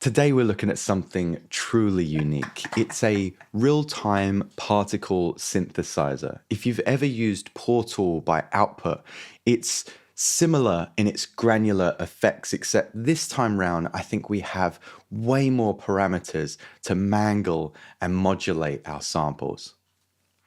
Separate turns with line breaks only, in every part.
Today we're looking at something truly unique. It's a real-time particle synthesizer. If you've ever used Portal by Output, it's similar in its granular effects, except this time round, I think we have way more parameters to mangle and modulate our samples.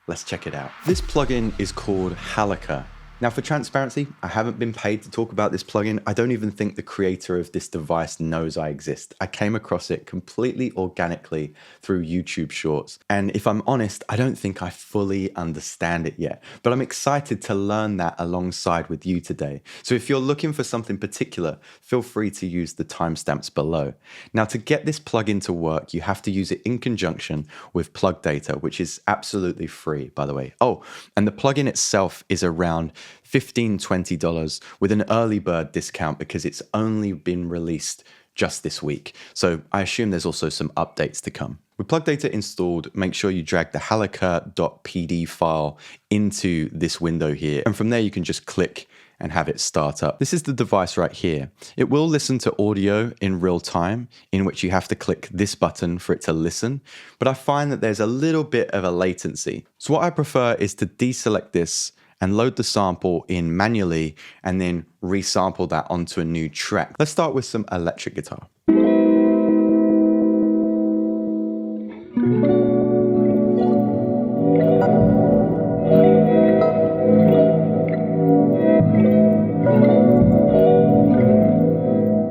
Let's check it out. This plugin is called Halica. Now, for transparency, I haven't been paid to talk about this plugin. I don't even think the creator of this device knows I exist. I came across it completely organically through YouTube Shorts. And if I'm honest, I don't think I fully understand it yet. But I'm excited to learn that alongside with you today. So if you're looking for something particular, feel free to use the timestamps below. Now, to get this plugin to work, you have to use it in conjunction with Plug Data, which is absolutely free, by the way. Oh, and the plugin itself is around $15–20 with an early bird discount because it's only been released just this week. So I assume there's also some updates to come. With Plug Data installed, make sure you drag the halica.pd file into this window here. And from there, you can just click and have it start up. This is the device right here. It will listen to audio in real time, in which you have to click this button for it to listen. But I find that there's a little bit of a latency. So what I prefer is to deselect this and load the sample in manually and then resample that onto a new track. Let's start with some electric guitar.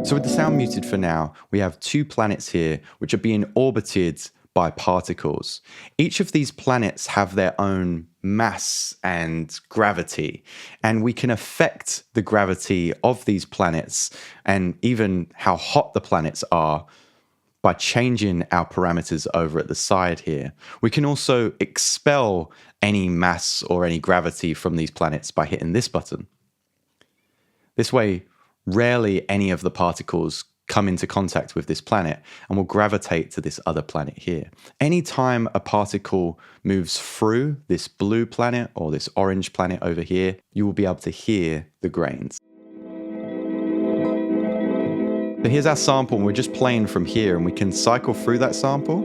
So with the sound muted for now, we have two planets here which are being orbited by particles. Each of these planets have their own mass and gravity, and we can affect the gravity of these planets and even how hot the planets are by changing our parameters over at the side here. We can also expel any mass or any gravity from these planets by hitting this button. This way, rarely any of the particles come into contact with this planet and will gravitate to this other planet here. Anytime a particle moves through this blue planet or this orange planet over here, you will be able to hear the grains. So here's our sample, and we're just playing from here, and we can cycle through that sample.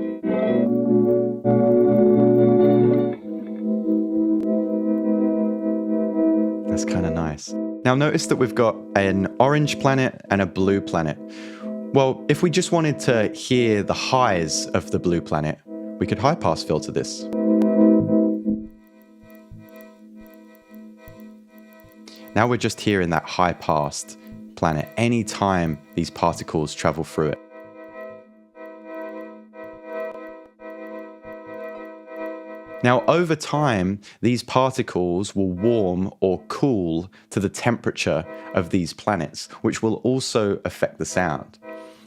That's kind of nice. Now notice that we've got an orange planet and a blue planet. Well, if we just wanted to hear the highs of the blue planet, we could high pass filter this. Now we're just hearing that high passed planet anytime these particles travel through it. Now, over time, these particles will warm or cool to the temperature of these planets, which will also affect the sound.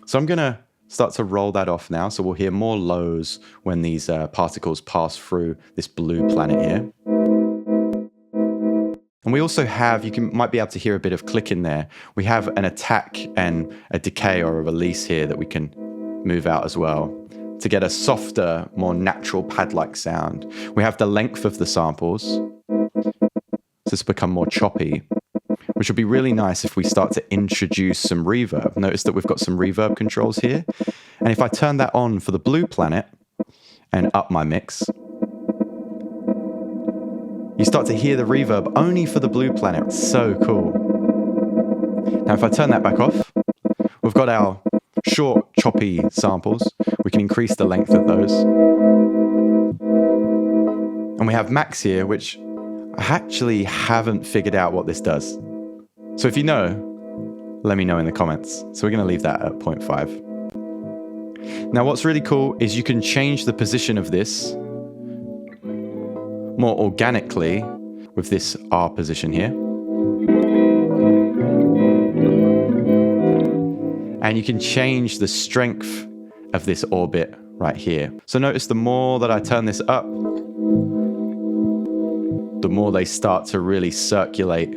So I'm going to start to roll that off now. So we'll hear more lows when these particles pass through this blue planet here. And we also have, might be able to hear a bit of clicking there. We have an attack and a decay or a release here that we can move out as well to get a softer, more natural pad-like sound. We have the length of the samples. So it's become more choppy, which would be really nice if we start to introduce some reverb. Notice that we've got some reverb controls here. And if I turn that on for the blue planet and up my mix, you start to hear the reverb only for the blue planet. It's so cool. Now, if I turn that back off, we've got our short, choppy samples. We can increase the length of those. And we have max here, which I actually haven't figured out what this does. So if you know, let me know in the comments. So we're going to leave that at 0.5. Now, what's really cool is you can change the position of this more organically with this R position here. And you can change the strength of this orbit right here. So notice the more that I turn this up, the more they start to really circulate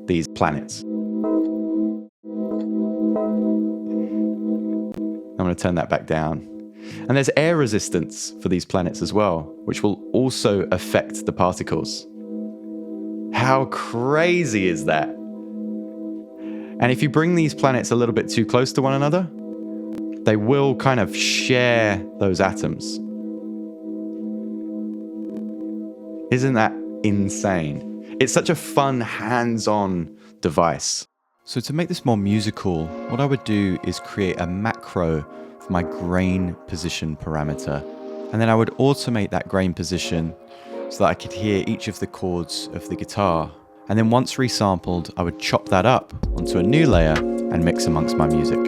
these planets. I'm going to turn that back down. And there's air resistance for these planets as well, which will also affect the particles. How crazy is that? And if you bring these planets a little bit too close to one another, they will kind of share those atoms. Isn't that insane? It's such a fun, hands-on device. So to make this more musical, what I would do is create a macro for my grain position parameter. And then I would automate that grain position so that I could hear each of the chords of the guitar. And then once resampled, I would chop that up onto a new layer and mix amongst my music.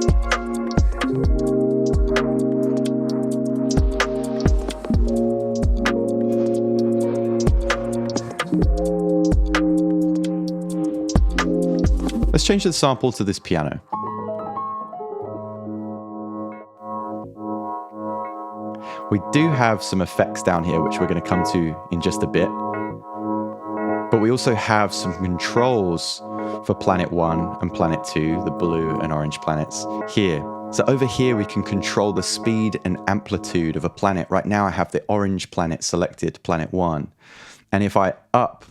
Let's change the sample to this piano. We do have some effects down here, which we're going to come to in just a bit. But we also have some controls for planet 1 and planet 2, the blue and orange planets, here. So over here, we can control the speed and amplitude of a planet. Right now, I have the orange planet selected, planet 1. And if I up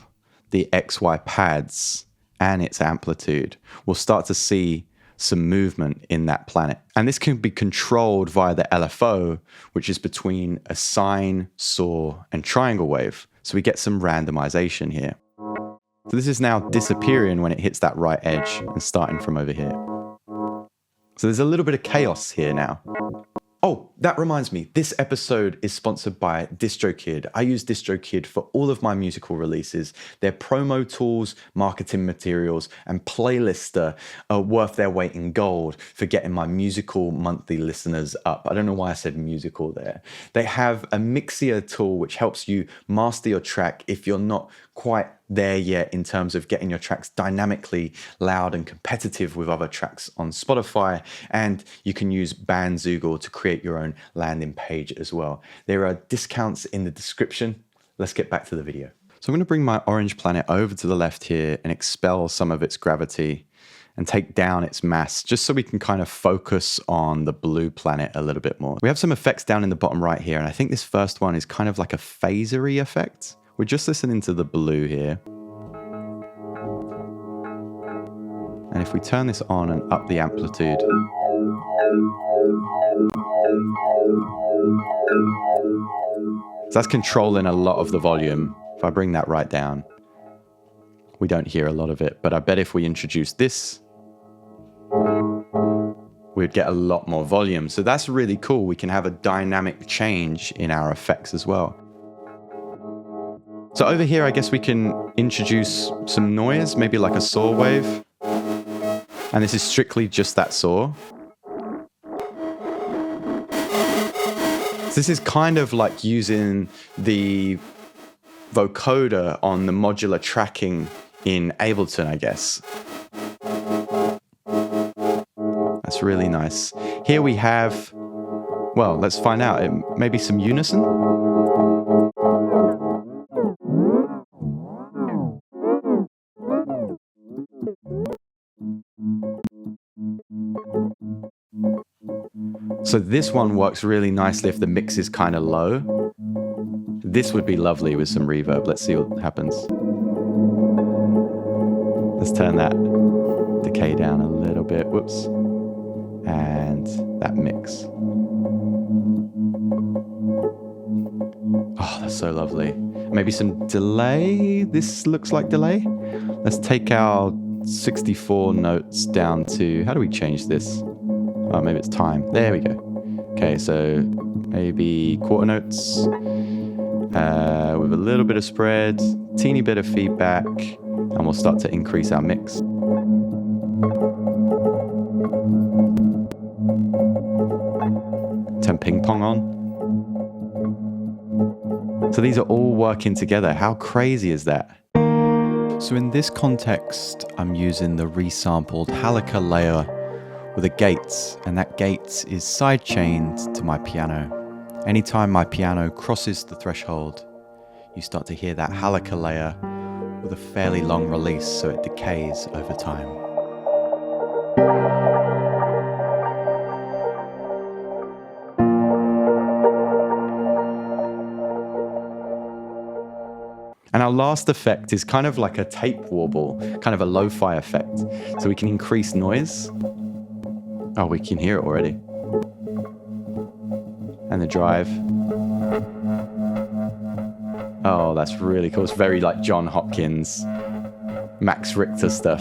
the XY pads and its amplitude, we'll start to see some movement in that planet. And this can be controlled via the LFO, which is between a sine, saw, and triangle wave. So we get some randomization here. So this is now disappearing when it hits that right edge and starting from over here. So there's a little bit of chaos here now. Oh, that reminds me, this episode is sponsored by DistroKid. I use DistroKid for all of my musical releases. Their promo tools, marketing materials, and playlister are worth their weight in gold for getting my musical monthly listeners up. I don't know why I said musical there. They have a Mixia tool which helps you master your track if you're not quite there yet in terms of getting your tracks dynamically loud and competitive with other tracks on Spotify. And you can use Bandzoogle to create your own landing page as well. There are discounts in the description. Let's get back to the video. So I'm going to bring my orange planet over to the left here and expel some of its gravity and take down its mass, just so we can kind of focus on the blue planet a little bit more. We have some effects down in the bottom right here, and I think this first one is kind of like a phasery effect. We're just listening to the blue here. And if we turn this on and up the amplitude, so that's controlling a lot of the volume. If I bring that right down, we don't hear a lot of it, but I bet if we introduce this, we'd get a lot more volume. So that's really cool. We can have a dynamic change in our effects as well. So over here, I guess we can introduce some noise, maybe like a saw wave. And this is strictly just that saw. So this is kind of like using the vocoder on the modular tracking in Ableton, I guess. That's really nice. Here we have, well, let's find out. Maybe some unison. So this one works really nicely if the mix is kind of low. This would be lovely with some reverb. Let's see what happens. Let's turn that decay down a little bit. Whoops. And that mix. Oh, that's so lovely. Maybe some delay. This looks like delay. Let's take our 64 notes down to, how do we change this? Oh, maybe it's time. There we go. Okay, so maybe quarter notes with a little bit of spread, teeny bit of feedback, and we'll start to increase our mix. Turn ping pong on. So these are all working together. How crazy is that? So in this context, I'm using the resampled Halica layer with a gate, and that gate is sidechained to my piano. Anytime my piano crosses the threshold, you start to hear that Halica layer with a fairly long release, so it decays over time. And our last effect is kind of like a tape warble, kind of a lo-fi effect. So we can increase noise. Oh, we can hear it already. And the drive. Oh, that's really cool. It's very like John Hopkins, Max Richter stuff.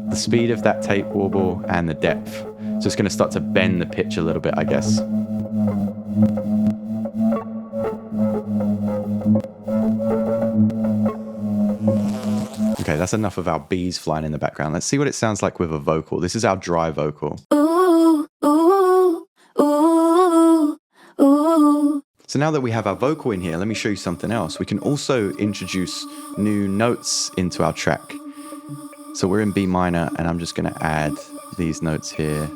The speed of that tape warble and the depth. So it's going to start to bend the pitch a little bit, I guess. Okay, that's enough of our bees flying in the background. Let's see what it sounds like with a vocal. This is our dry vocal.
Ooh, ooh, ooh, ooh.
So now that we have our vocal in here, let me show you something else. We can also introduce new notes into our track. So we're in B minor, and I'm just going to add these notes here.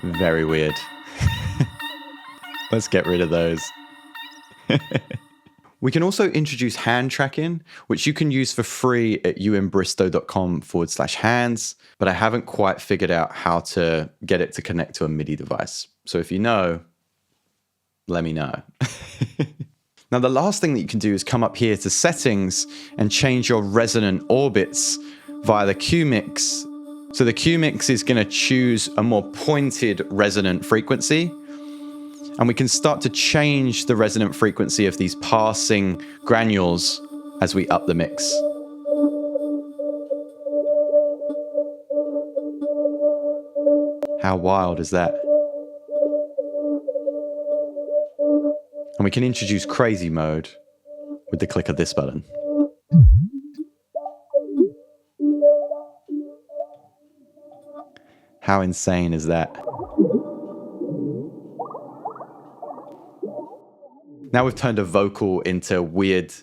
Very weird. Let's get rid of those. We can also introduce hand tracking, which you can use for free at uimbristow.com/hands, but I haven't quite figured out how to get it to connect to a MIDI device. So if you know, let me know. Now, the last thing that you can do is come up here to settings and change your resonant orbits via the Q mix. So the Q mix is going to choose a more pointed resonant frequency. And we can start to change the resonant frequency of these passing granules as we up the mix. How wild is that? And we can introduce crazy mode with the click of this button. How insane is that? Now we've turned a vocal into weird,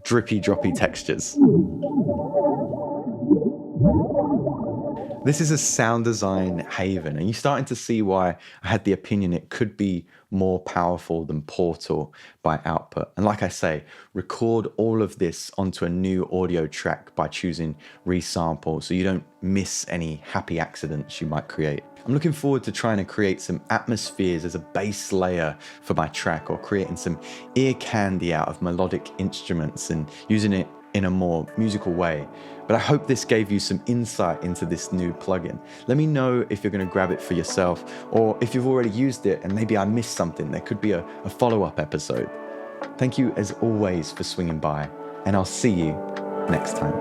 drippy, droppy textures. This is a sound design haven, and you're starting to see why I had the opinion it could be more powerful than Portal by output. And like I say, record all of this onto a new audio track by choosing resample so you don't miss any happy accidents you might create. I'm looking forward to trying to create some atmospheres as a base layer for my track, or creating some ear candy out of melodic instruments and using it in a more musical way. But I hope this gave you some insight into this new plugin. Let me know if you're going to grab it for yourself, or if you've already used it and maybe I missed something. There could be a follow-up episode. Thank you as always for swinging by, and I'll see you next time.